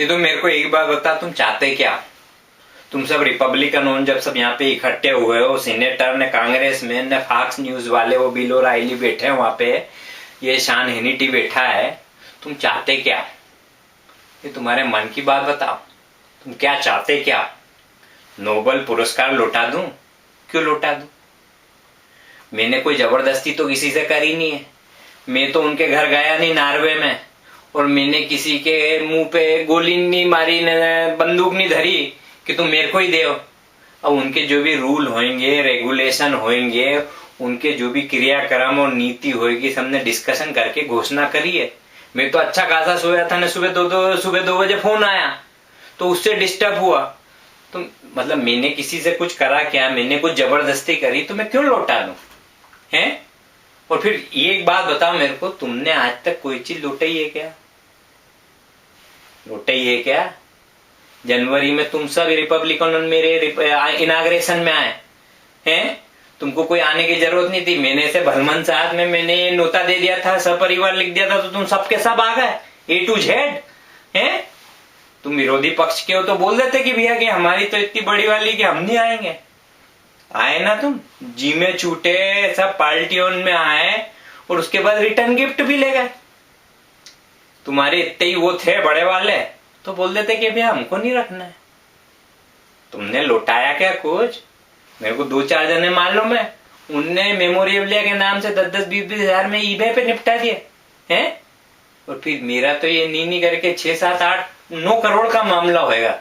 ये तो मेरे को एक बात बता, तुम चाहते क्या? तुम सब रिपब्लिकन हो, जब सब यहाँ पे इकट्ठे हुए हो, सीनेटर ने, कांग्रेस में ने, फॉक्स न्यूज वाले, वो बिल ओराइली बैठे हैं वहां पे, ये शान हेनिटी बैठा है, तुम चाहते क्या? ये तुम्हारे मन की बात बताओ, तुम क्या चाहते क्या? नोबेल पुरस्कार लौटा दूं? क्यों लौटा दूं? मैंने कोई जबरदस्ती तो किसी से करी नहीं है। मैं तो उनके घर गया नहीं नॉर्वे में, और मैंने किसी के मुंह पे गोली नहीं मारी, बंदूक नहीं धरी कि तुम मेरे को ही दे। अब उनके जो भी रूल होंगे, रेगुलेशन होंगे, उनके जो भी क्रियाक्रम और नीति होगी, सबने डिस्कशन करके घोषणा करी है। मैं तो अच्छा खासा सोया था ना, सुबह 2 बजे फोन आया तो उससे डिस्टर्ब हुआ। तो मतलब मैंने किसी से कुछ करा क्या? मैंने कुछ जबरदस्ती करी तो मैं क्यों लौटा दूं? हैं? और फिर एक बात बताओ मेरे को, तुमने आज तक कोई चीज लौटाई है क्या? लौटाई है क्या? जनवरी में तुम सब रिपब्लिकन मेरे इनाग्रेशन में आए हैं, तुमको कोई आने की जरूरत नहीं थी। मैंने ऐसे भलमन साथ में मैंने नोता दे दिया था, सपरिवार लिख दिया था, तो तुम सबके सब आ गए A to Z हैं। तुम विरोधी पक्ष के हो तो बोल देते कि भैया कि हमारी तो इतनी बड़ी वाली कि हम नहीं आएंगे। आए ना तुम, जी में छूटे, सब पार्टियों में आए, और उसके बाद रिटर्न गिफ्ट भी ले गए। तुम्हारे इतने ही वो थे बड़े वाले तो बोल देते कि भैया हमको नहीं रखना है। तुमने लौटाया क्या कुछ? मेरे को 2-4 जने मालूम है, उनने मेमोरियलिया के नाम से 10-10, 20-20 हजार में ईबे पे निपटा दिए हैं। और फिर मेरा तो ये नी करके 6, 7, 8, 9 करोड़ का मामला होएगा।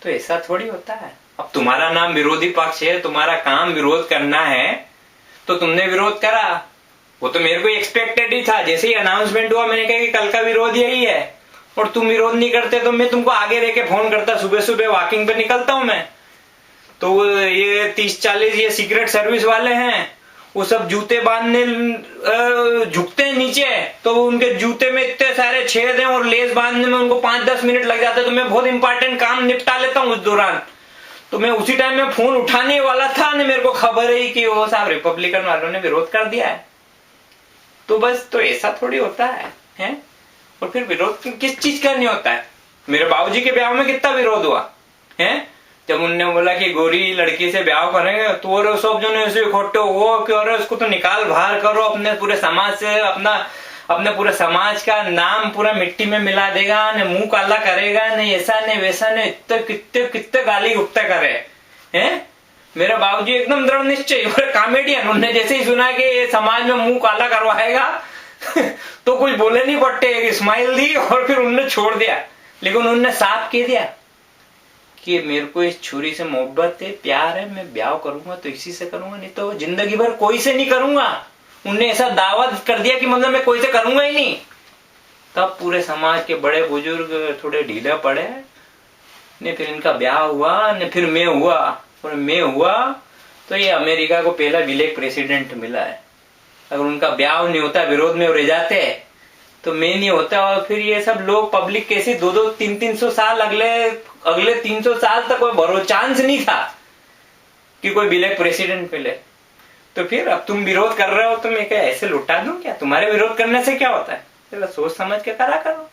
तो ऐसा थोड़ी होता है। अब तुम्हारा नाम विरोधी पक्ष है, तुम्हारा काम विरोध करना है, तो तुमने विरोध करा। वो तो मेरे को एक्सपेक्टेड ही था। जैसे ही अनाउंसमेंट हुआ मैंने कहा कि कल का विरोध यही है, और तुम विरोध नहीं करते तो मैं तुमको आगे रह के फोन करता। सुबह सुबह वॉकिंग पे निकलता हूं मैं, तो ये 30-40 ये सीक्रेट सर्विस वाले हैं, वो सब जूते बांधने झुकते हैं नीचे, तो उनके जूते में इतने सारे छेद हैं और लेस बांधने में उनको 5-10 मिनट लग जाते हैं। तो मैं बहुत इंपॉर्टेंट काम निपटा लेता हूँ उस दौरान। तो मैं उसी टाइम में फोन उठाने वाला था ना, मेरे को खबर है कि वो साहब रिपब्लिकन वालों ने विरोध कर दिया है। तो बस, तो ऐसा थोड़ी होता है? और फिर विरोध किस चीज का नहीं होता है? मेरे बाबूजी के ब्याह में कितना विरोध हुआ है? जब उनने बोला कि गोरी लड़की से ब्याह करेंगे तो और सब जने ऐसे इकट्ठे हो कि अरे उसको तो निकाल बाहर करो, अपने पूरे समाज से, अपने पूरे समाज का नाम पूरा मिट्टी में मिला देगा, न मुंह काला करेगा, न ऐसा न वैसा, न कितने गाली गुप्ता करे हैं। मेरे बाबूजी एकदम दृढ़ निश्चय, कॉमेडियन, उन्होंने जैसे ही सुना कि समाज में मुंह काला करवाएगा तो कुछ बोले नहीं पट्टे, एक स्माइल दी और फिर उन्होंने छोड़ दिया। लेकिन उन्होंने साफ कह दिया कि मेरे को इस छुरी से मोहब्बत है, प्यार है, मैं ब्याह करूंगा तो इसी से करूंगा, नहीं तो जिंदगी भर कोई से नहीं करूंगा। उनने ऐसा दावा कर दिया कि मतलब मैं कोई से करूंगा ही नहीं। तब पूरे समाज के बड़े बुजुर्ग थोड़े ढीले पड़े ने, फिर इनका ब्याह हुआ ने, फिर मैं हुआ, और मैं हुआ तो ये अमेरिका को पहला ब्लैक प्रेसिडेंट मिला है। अगर उनका ब्याह नहीं होता, विरोध में रह जाते तो मैं नहीं होता। और फिर ये सब लोग पब्लिक कैसे 200, 300 साल अगले 300 साल तक कोई भरो चांस नहीं था कि कोई ब्लैक प्रेसिडेंट मिले। तो फिर अब तुम विरोध कर रहे हो तो मैं क्या ऐसे लुटा दूं क्या? तुम्हारे विरोध करने से क्या होता है? सोच समझ के करा करो।